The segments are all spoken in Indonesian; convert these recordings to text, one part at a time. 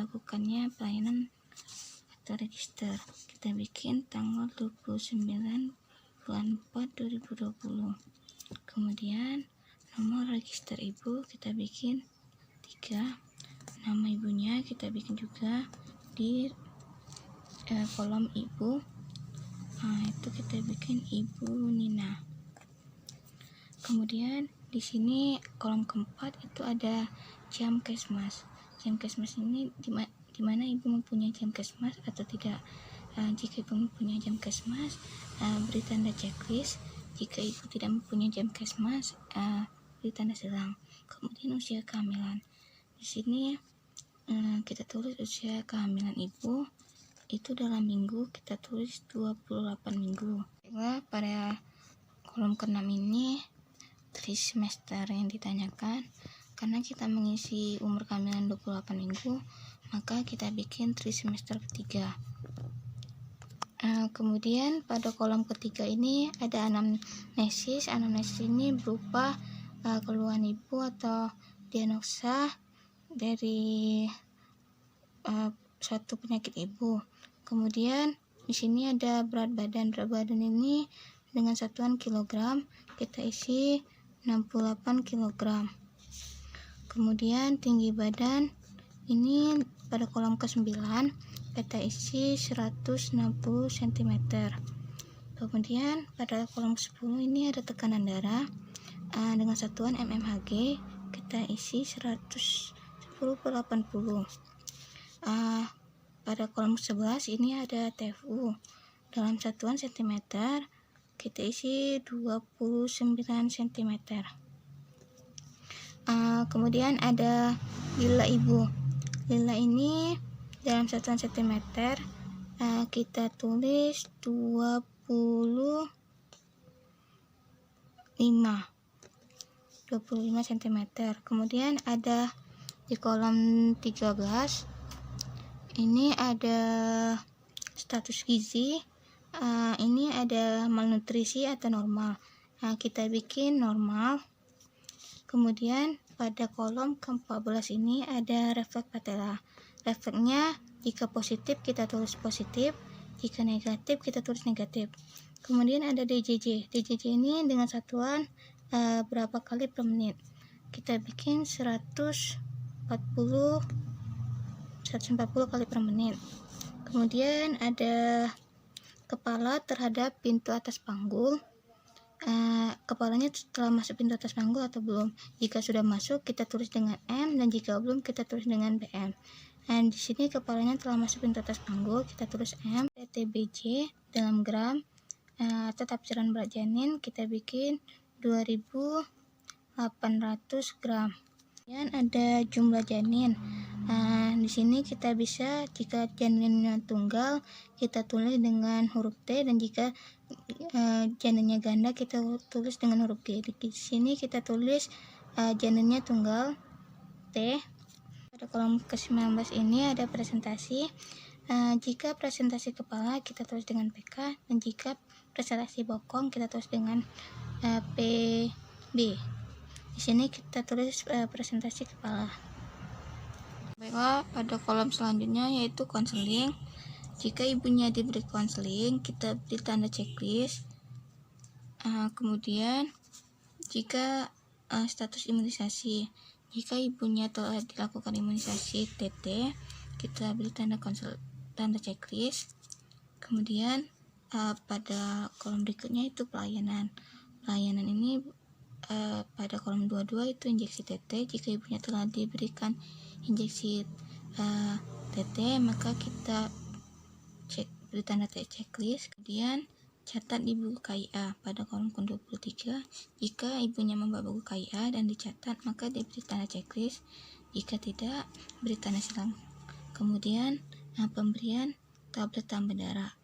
dilakukannya pelayanan atau register. Kita bikin tanggal 29 bulan 4 2020. Kemudian nomor register ibu kita bikin 3. Nama ibunya kita bikin juga di kolom ibu. Itu kita bikin Ibu Nina. Kemudian di sini kolom keempat itu ada jam kesmas. Jam kesmas ini di mana ibu mempunyai jam kesmas atau tidak. Jika ibu mempunyai jam kesmas, beri tanda checklist. Jika ibu tidak mempunyai jam kesmas, beri tanda silang. Kemudian usia kehamilan. Di sini kita tulis usia kehamilan ibu itu dalam minggu, kita tulis 28 minggu. Pada kolom ke-6 ini trimester yang ditanyakan. Karena kita mengisi umur kehamilan 28 minggu, maka kita bikin trimester ketiga. Kemudian pada kolom ketiga ini ada anamnesis. Anamnesis ini berupa keluhan ibu atau diagnosa dari suatu penyakit ibu. Kemudian di sini ada berat badan. Berat badan ini dengan satuan kilogram, kita isi 68 kg. Kemudian tinggi badan ini pada kolom ke-9 kita isi 160 cm. Kemudian pada kolom ke-10 ini ada tekanan darah dengan satuan mmHg, kita isi 110/80. Pada kolom ke-11 ini ada TFU dalam satuan cm, kita isi 29 cm. Kemudian ada lila ibu. Lila ini dalam satuan cm, kita tulis 25 cm. Kemudian ada di kolom 13 ini ada status gizi. Ini ada malnutrisi atau normal. Kita bikin normal. Kemudian pada kolom ke-14 ini ada refleks patella. Refleksnya jika positif kita tulis positif, jika negatif kita tulis negatif. Kemudian ada DJJ. DJJ ini dengan satuan berapa kali per menit. Kita bikin 140 kali per menit. Kemudian ada kepala terhadap pintu atas panggul. Kepalanya telah masuk pintu atas panggul atau belum. Jika sudah masuk kita tulis dengan M, dan jika belum kita tulis dengan BM. Dan di sini kepalanya telah masuk pintu atas panggul, kita tulis M. TBJ dalam gram atau tafsiran berat janin kita bikin 2800 gram. Kemudian ada jumlah janin. Di sini kita bisa, jika janinnya tunggal kita tulis dengan huruf T, dan jika janinnya ganda kita tulis dengan huruf G. Di sini kita tulis janinnya tunggal T. Pada kolom ke-19 ini ada presentasi. Jika presentasi kepala kita tulis dengan PK, dan jika presentasi bokong kita tulis dengan PB. Di sini kita tulis presentasi kepala. Baiklah, pada kolom selanjutnya yaitu konseling. Jika ibunya diberi konseling, kita beri tanda checklist. Kemudian jika status imunisasi, jika ibunya telah dilakukan imunisasi TT, kita beri tanda checklist. Kemudian pada kolom berikutnya itu pelayanan. Pelayanan ini pada kolom 22 itu injeksi TT. Jika ibunya telah diberikan injeksi TT, maka kita beri tanda checklist. Kemudian catat di buku KIA pada kolom ke-23. Jika ibunya membawa buku KIA dan dicatat, maka diberi tanda checklist. Jika tidak, beri tanda silang. Kemudian pemberian tablet tambah darah.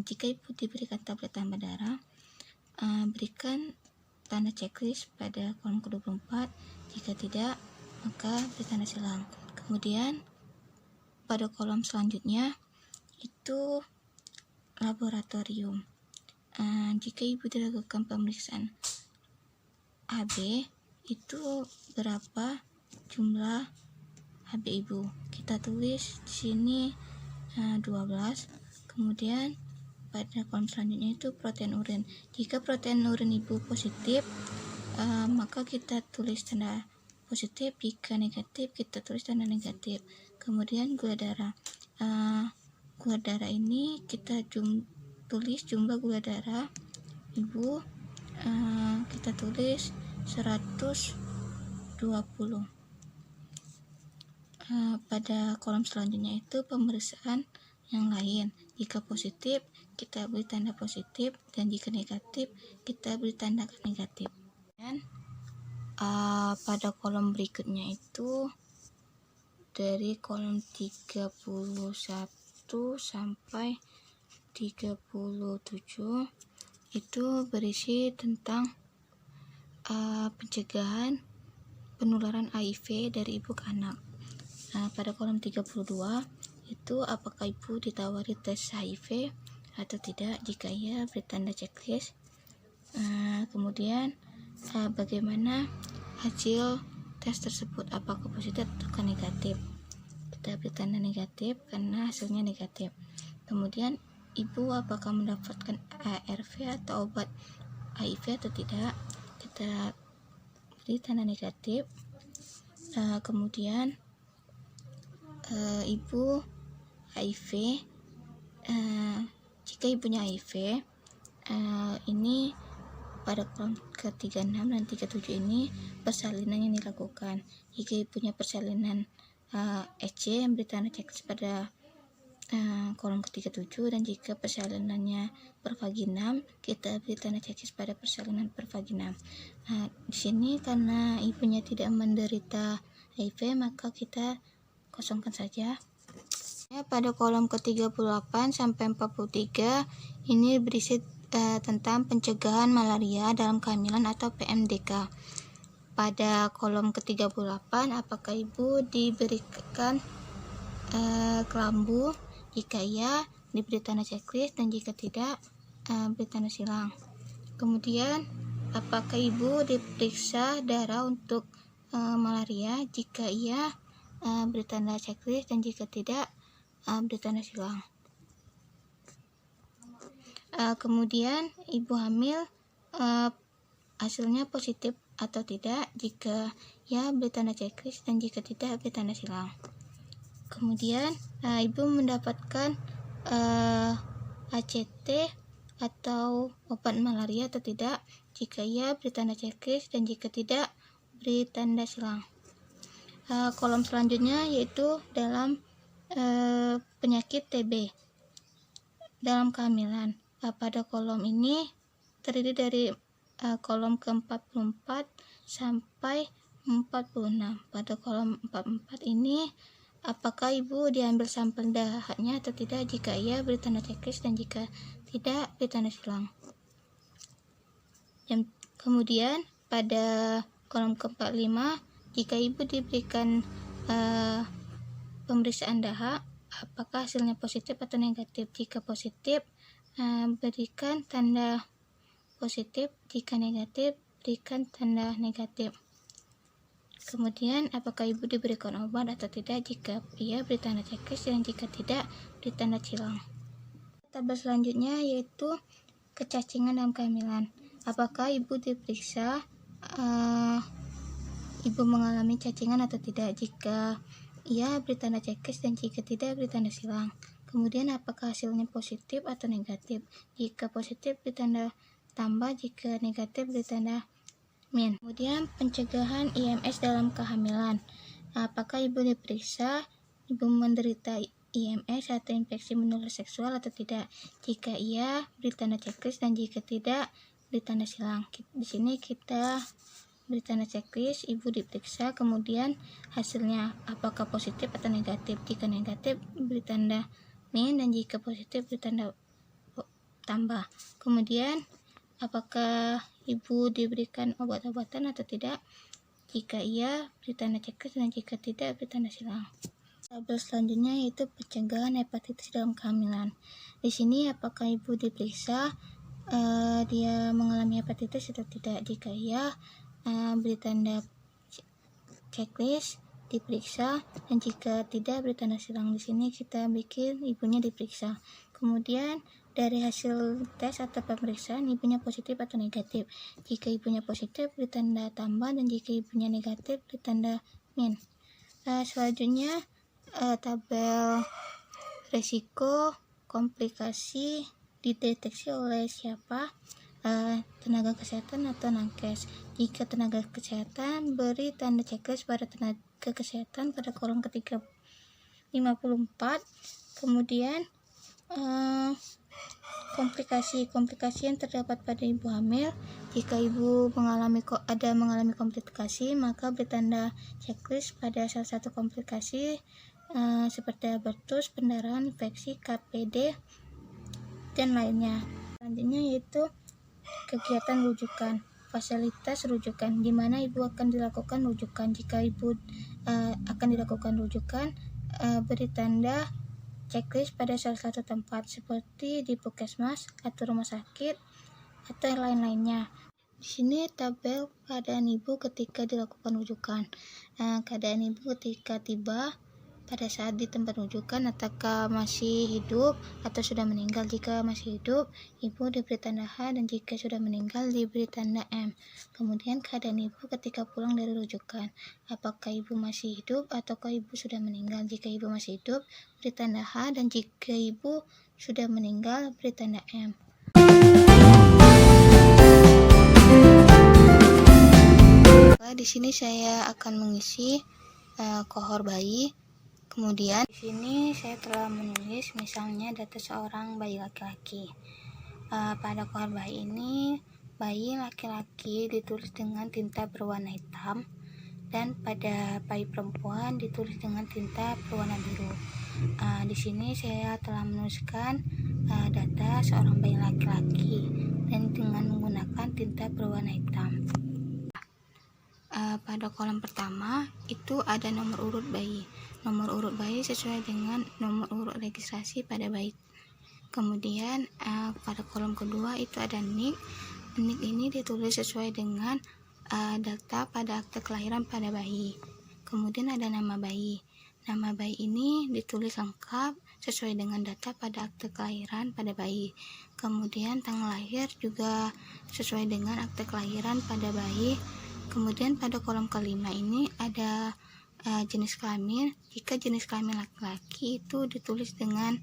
Jika ibu diberikan tablet tambah darah, berikan tanda checklist pada kolom ke-24. Jika tidak, maka beri tanda silang. Kemudian pada kolom selanjutnya itu laboratorium. Jika ibu dilakukan pemeriksaan AB, itu berapa jumlah HB ibu. Kita tulis di sini 12. Kemudian pada kolom selanjutnya itu protein urin. Jika protein urin ibu positif, maka kita tulis tanda positif. Jika negatif, kita tulis tanda negatif. Kemudian gula darah. Gula darah ini kita tulis jumlah gula darah ibu. Kita tulis 120. Pada kolom selanjutnya itu pemeriksaan yang lain. Jika positif, kita beri tanda positif, dan jika negatif, kita beri tanda negatif. Dan pada kolom berikutnya itu dari kolom 31 sampai 37 itu berisi tentang pencegahan penularan HIV dari ibu ke anak. Pada kolom 32 itu apakah ibu ditawari tes HIV atau tidak. Jika iya, beri tanda checklist. Kemudian bagaimana hasil tes tersebut, apakah positif atau negatif. Kita beri tanda negatif karena hasilnya negatif. Kemudian ibu apakah mendapatkan ARV atau obat HIV atau tidak. Kita beri tanda negatif. Kemudian ibu HIV, jika ibunya HIV, ini pada kolom ke-36 dan 37 ini persalinan yang dilakukan. Jika ibunya persalinan EC, beri tanda checklist pada kolom ke-37, dan jika persalinannya per vaginam, kita beri tanda checklist pada persalinan per vaginam. Di sini karena ibunya tidak menderita HIV, maka kita kosongkan saja. Pada kolom ke-38 sampai 43 ini berisi tentang pencegahan malaria dalam kehamilan atau PMDK. Pada kolom ke-38, apakah ibu diberikan kelambu? Jika iya, diberi tanda checklist, dan jika tidak, beri tanda silang. Kemudian apakah ibu diperiksa darah untuk malaria? Jika iya, beri tanda checklist, dan jika tidak, beri tanda silang. Kemudian ibu hamil hasilnya positif atau tidak. Jika ya, beri tanda checklist, dan jika tidak, beri tanda silang. Kemudian ibu mendapatkan ACT atau obat malaria atau tidak. Jika iya, beri tanda checklist, dan jika tidak, beri tanda silang. Kolom selanjutnya yaitu dalam penyakit TB dalam kehamilan. Pada kolom ini terdiri dari kolom ke-44 sampai 46. Pada kolom 44 ini apakah ibu diambil sampel dahaknya atau tidak. Jika iya, beri tanda checklist, dan jika tidak, beri tanda silang. Dan kemudian pada kolom ke-45, jika ibu diberikan pemeriksaan dahak, apakah hasilnya positif atau negatif. Jika positif, berikan tanda positif. Jika negatif, berikan tanda negatif. Kemudian apakah ibu diberikan obat atau tidak. Jika iya, beri tanda checklist, dan jika tidak, beri tanda silang. Tabel selanjutnya yaitu kecacingan dalam kehamilan. Apakah ibu diperiksa ibu mengalami cacingan atau tidak. Jika iya, beri tanda checklist, dan jika tidak, beri tanda silang. Kemudian apakah hasilnya positif atau negatif. Jika positif, beri tanda tambah. Jika negatif, beri tanda min. Kemudian pencegahan IMS dalam kehamilan. Apakah ibu diperiksa ibu menderita IMS atau infeksi menular seksual atau tidak. Jika iya, beri tanda checklist, dan jika tidak, beri tanda silang. Di sini kita beri tanda checklist, ibu diperiksa, kemudian hasilnya apakah positif atau negatif. Jika negatif, beri tanda min, dan jika positif, beri tanda tambah. Kemudian apakah ibu diberikan obat-obatan atau tidak. Jika iya, beri tanda checklist, dan jika tidak, beri tanda silang. Tabel selanjutnya yaitu pencegahan hepatitis dalam kehamilan. Di sini apakah ibu diperiksa dia mengalami hepatitis atau tidak. Jika iya, beri tanda checklist, diperiksa, dan jika tidak beri tanda silang. Di sini kita bikin ibunya diperiksa. Kemudian dari hasil tes atau pemeriksaan ibunya positif atau negatif. Jika ibunya positif beri tanda tambah, dan jika ibunya negatif beri tanda min. Selanjutnya tabel resiko komplikasi dideteksi oleh siapa? Tenaga kesehatan atau nakes. Jika tenaga kesehatan beri tanda checklist pada tenaga kesehatan pada kolom ketiga 54. Kemudian komplikasi yang terdapat pada ibu hamil. Jika ibu mengalami komplikasi, maka beri tanda checklist pada salah satu komplikasi seperti abortus, pendarahan, infeksi, KPD, dan lainnya. Selanjutnya yaitu kegiatan rujukan, fasilitas rujukan, di mana ibu akan dilakukan rujukan. Jika ibu akan dilakukan rujukan, beri tanda checklist pada salah satu tempat seperti di puskesmas atau rumah sakit atau yang lain-lainnya. Di sini tabel keadaan ibu ketika dilakukan rujukan. Keadaan ibu ketika tiba pada saat di tempat rujukan, apakah masih hidup atau sudah meninggal. Jika masih hidup, ibu diberi tanda H, dan jika sudah meninggal diberi tanda M. Kemudian keadaan ibu ketika pulang dari rujukan, apakah ibu masih hidup ataukah ibu sudah meninggal. Jika ibu masih hidup beri tanda H, dan jika ibu sudah meninggal beri tanda M. Di sini saya akan mengisi kohor bayi. Kemudian di sini saya telah menulis misalnya data seorang bayi laki-laki. Pada kohor bayi ini, bayi laki-laki ditulis dengan tinta berwarna hitam, dan pada bayi perempuan ditulis dengan tinta berwarna biru. Di sini saya telah menuliskan data seorang bayi laki-laki dan dengan menggunakan tinta berwarna hitam. Pada kolom pertama itu ada nomor urut bayi. Nomor urut bayi sesuai dengan nomor urut registrasi pada bayi. Kemudian pada kolom kedua itu ada NIK. NIK ini ditulis sesuai dengan data pada akte kelahiran pada bayi. Kemudian ada nama bayi. Nama bayi ini ditulis lengkap sesuai dengan data pada akte kelahiran pada bayi. Kemudian tanggal lahir juga sesuai dengan akte kelahiran pada bayi. Kemudian pada kolom kelima ini ada jenis kelamin. Jika jenis kelamin laki-laki itu ditulis dengan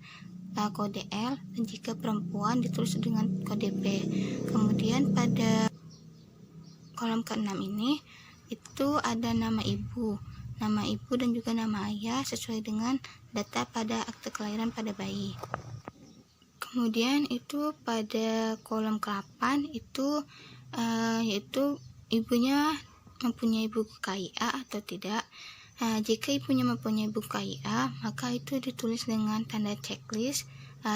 kode L, dan jika perempuan ditulis dengan kode P. Kemudian pada kolom keenam ini itu ada nama ibu dan juga nama ayah sesuai dengan data pada akte kelahiran pada bayi. Kemudian itu pada kolom ke-8 itu yaitu ibunya mempunyai buku KIA atau tidak. Jika ibunya mempunyai buku KIA, maka itu ditulis dengan tanda checklist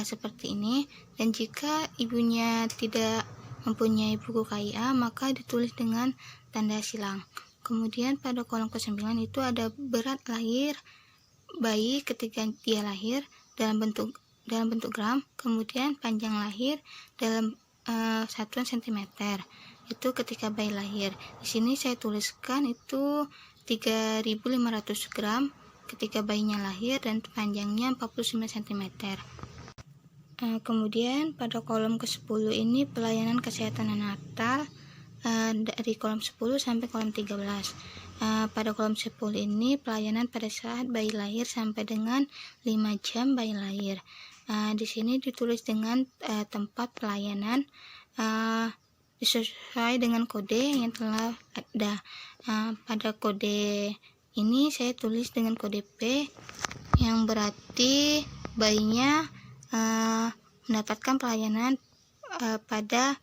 seperti ini. Dan jika ibunya tidak mempunyai buku KIA, maka ditulis dengan tanda silang. Kemudian pada kolom ke-9 itu ada berat lahir bayi ketika dia lahir dalam bentuk gram, kemudian panjang lahir dalam satuan sentimeter. Itu ketika bayi lahir. Di sini saya tuliskan itu 3.500 gram ketika bayinya lahir dan panjangnya 49 cm. Kemudian pada kolom ke-10 ini pelayanan kesehatan neonatal dari kolom 10 sampai kolom 13. Pada kolom 10 ini pelayanan pada saat bayi lahir sampai dengan 5 jam bayi lahir. Di sini ditulis dengan tempat pelayanan sesuai dengan kode yang telah ada. Pada kode ini saya tulis dengan kode P, yang berarti bayinya mendapatkan pelayanan pada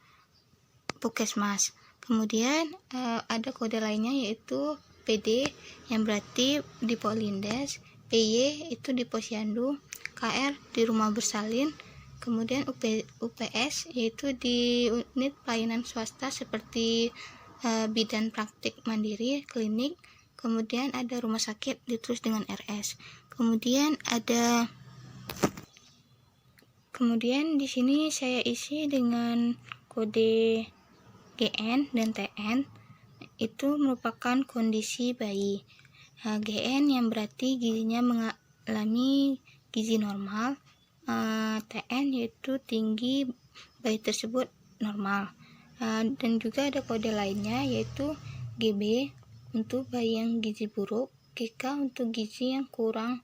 puskesmas. Kemudian ada kode lainnya yaitu PD, yang berarti di Polindes, PY itu di Posyandu, KR di rumah bersalin. Kemudian UPS yaitu di unit pelayanan swasta seperti bidan praktik mandiri, klinik. Kemudian ada rumah sakit ditulis dengan RS. Kemudian di sini saya isi dengan kode GN dan TN. Itu merupakan kondisi bayi. GN yang berarti gizinya mengalami gizi normal, TN yaitu tinggi bayi tersebut normal, dan juga ada kode lainnya yaitu GB untuk bayi yang gizi buruk, GK untuk gizi yang kurang,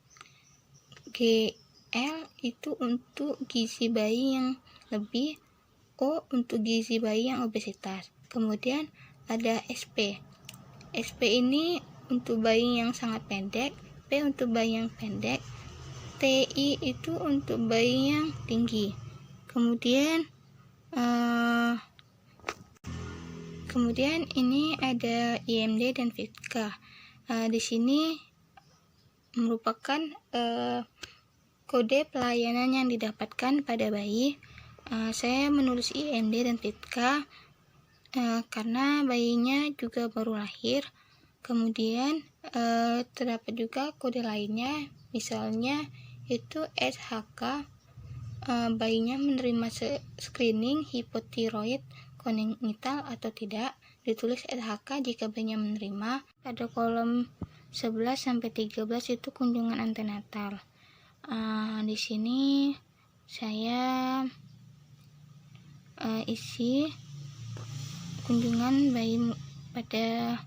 GL itu untuk gizi bayi yang lebih, O untuk gizi bayi yang obesitas. Kemudian ada SP. SP ini untuk bayi yang sangat pendek, P untuk bayi yang pendek, TI itu untuk bayi yang tinggi. Kemudian ini ada IMD dan FITKA. Di sini merupakan kode pelayanan yang didapatkan pada bayi. Saya menulis IMD dan FITKA karena bayinya juga baru lahir. Kemudian terdapat juga kode lainnya, misalnya itu SHK, bayinya menerima screening hipotiroid kongenital atau tidak, ditulis SHK jika bayinya menerima. Pada kolom 11-13 itu kunjungan antenatal. Di sini saya isi kunjungan bayi pada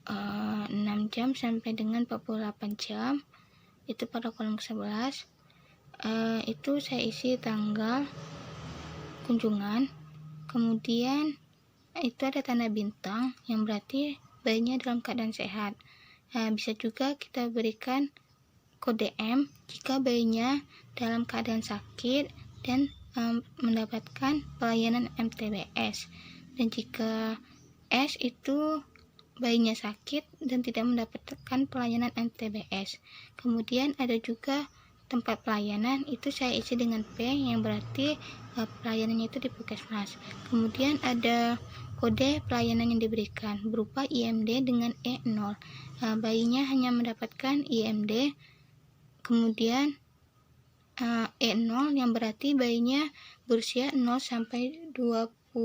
6 jam sampai dengan 48 jam, itu pada kolom ke-11. Itu saya isi tanggal kunjungan, kemudian itu ada tanda bintang yang berarti bayinya dalam keadaan sehat. Bisa juga kita berikan kode M jika bayinya dalam keadaan sakit dan mendapatkan pelayanan MTBS, dan jika S itu bayinya sakit dan tidak mendapatkan pelayanan MTBS. Kemudian ada juga tempat pelayanan, itu saya isi dengan P yang berarti pelayanannya itu di puskesmas. Kemudian ada kode pelayanan yang diberikan berupa IMD dengan E0. Bayinya hanya mendapatkan IMD, kemudian E0 yang berarti bayinya berusia 0 sampai 29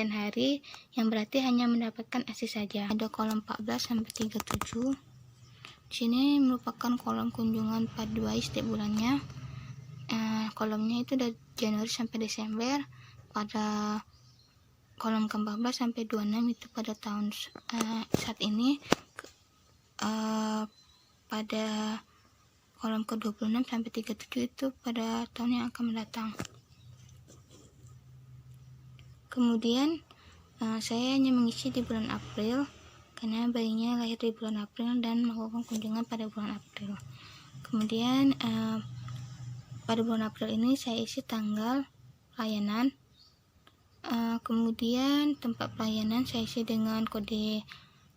hari, yang berarti hanya mendapatkan ASI saja. Ada kolom 14-37. Di sini merupakan kolom kunjungan pada bayi setiap bulannya. Kolomnya itu dari Januari sampai Desember. Pada kolom ke-14 sampai 26 itu pada tahun saat ini. Pada kolom ke-26 sampai 37 itu pada tahun yang akan mendatang. Kemudian saya hanya mengisi di bulan April karena bayinya lahir di bulan April dan melakukan kunjungan pada bulan April. Kemudian pada bulan April ini saya isi tanggal pelayanan, kemudian tempat pelayanan saya isi dengan kode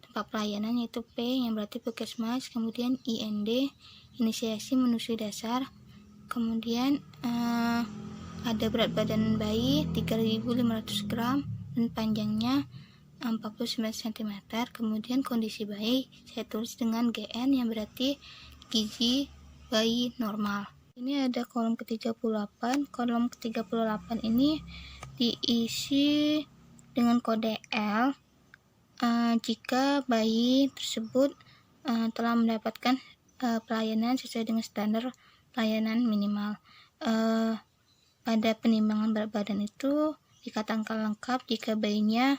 tempat pelayanan yaitu P yang berarti puskesmas, kemudian IND inisiasi menyusui dasar, kemudian ada berat badan bayi 3.500 gram dan panjangnya 49 cm. Kemudian kondisi bayi saya tulis dengan GN yang berarti gizi bayi normal. Ini ada kolom ke-38. Kolom ke-38 ini diisi dengan kode L jika bayi tersebut telah mendapatkan pelayanan sesuai dengan standar pelayanan minimal. Pada penimbangan berat badan itu dikatakan lengkap jika bayinya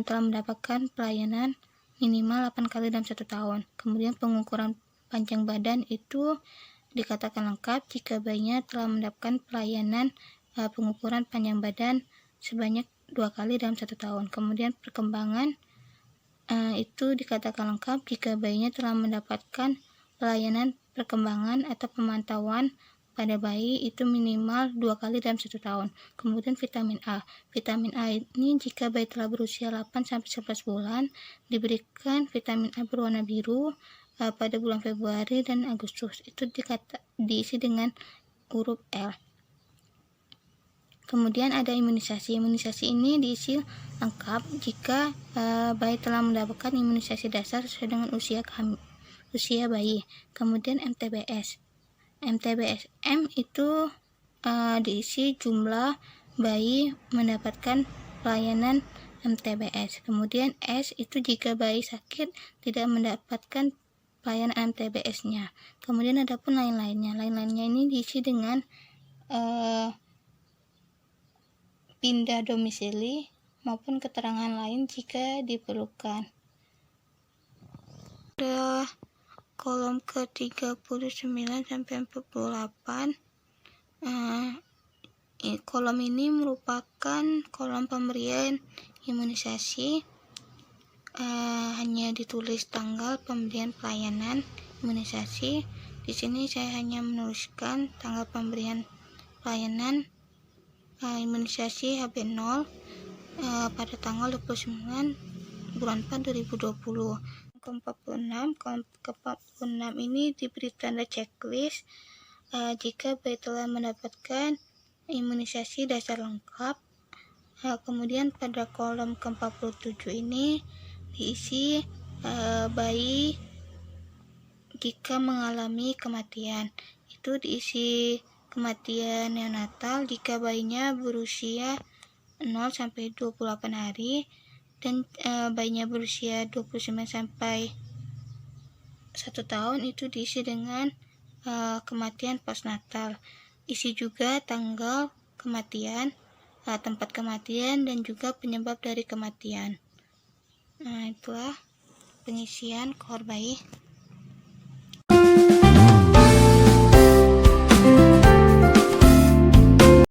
telah mendapatkan pelayanan minimal 8 kali dalam 1 tahun. Kemudian pengukuran panjang badan itu dikatakan lengkap jika bayinya telah mendapatkan pelayanan pengukuran panjang badan sebanyak 2 kali dalam 1 tahun. Kemudian perkembangan itu dikatakan lengkap jika bayinya telah mendapatkan pelayanan perkembangan atau pemantauan pada bayi itu minimal 2 kali dalam 1 tahun. Kemudian vitamin A. Vitamin A ini jika bayi telah berusia 8-11 bulan diberikan vitamin A berwarna biru pada bulan Februari dan Agustus. Itu diisi dengan huruf L. Kemudian ada imunisasi. Imunisasi ini diisi lengkap jika bayi telah mendapatkan imunisasi dasar sesuai dengan usia bayi. Kemudian MTBS. MTBSM itu diisi jumlah bayi mendapatkan pelayanan MTBS. Kemudian S itu jika bayi sakit tidak mendapatkan pelayanan MTBS-nya. Kemudian ada pun lain-lainnya. Lain-lainnya ini diisi dengan pindah domisili maupun keterangan lain jika diperlukan. Ada kolom ke-39 sampai 48. Kolom ini merupakan kolom pemberian imunisasi. Hanya ditulis tanggal pemberian pelayanan imunisasi. Di sini saya hanya menuliskan tanggal pemberian pelayanan imunisasi HB0 pada tanggal 29 bulan 4 2020. Ke-46 ini diberi tanda checklist jika bayi telah mendapatkan imunisasi dasar lengkap. Kemudian pada kolom ke-47 ini diisi bayi jika mengalami kematian. Itu diisi kematian neonatal jika bayinya berusia 0 sampai 28 hari dan bayinya berusia 29 sampai 1 tahun itu diisi dengan kematian postnatal. Isi juga tanggal kematian, tempat kematian, dan juga penyebab dari kematian. Itulah pengisian kohor bayi.